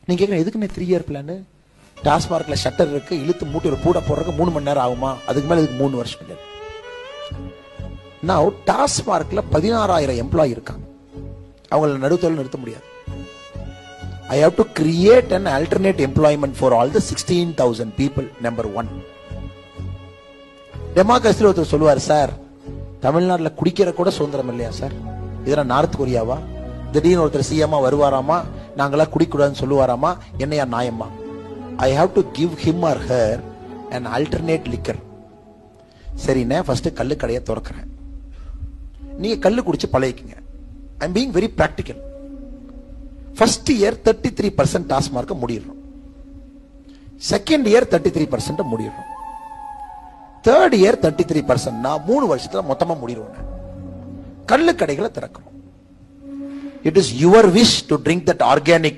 நீங்க கேட்குற எதுக்குன்னு 3 இயர் பிளான்? டாஸ்மார்க்ல ஷட்டர் இருக்கு, இழுத்து மூட்டி ஒரு பூட போடுறதுக்கு 3 மணி நேரம் ஆகுமா? அதுக்கு மேல இதுக்கு 3 வருஷம் இல்லை. நான் டாஸ்மார்க்ல 16,000 எம்ப்ளாயி இருக்காங்க. அவங்கள நடுத்தொழில் நிறுத்த முடியாது. I have to create an alternate employment for all the 16,000 people. Number 1. டெமோக்ரஸியில் ஒருத்தர் சொல்லுவார், சார் தமிழ்நாட்டில் குடிக்கிற கூட சுதந்திரம் இல்லையா சார்? இதெல்லாம் நார்த் கொரியாவா? திடீர்னு ஒருத்தர் சிஎம்மா வருவாராமா, நாங்களாம் குடிக்கூடாதுன்னு சொல்லுவாராமா, என்னையா நியாயமா? I have to give him or her an alternate liquor. சரிண்ணே, ஃபர்ஸ்ட் கல்லு கடையை திறக்கிறேன், நீங்க கல்லு குடிச்சு பழகிக்குங்க. I'm being very practical. First year 33% டாஸ்மார்க்க முடியணும், செகண்ட் இயர் 33% முடியணும், தேர்ட் இயர் 33%. 3 வருஷத்துல மொத்தமா முடிடுவோம். கல்லு கடைகளை திறக்கணும். It is your wish to drink that organic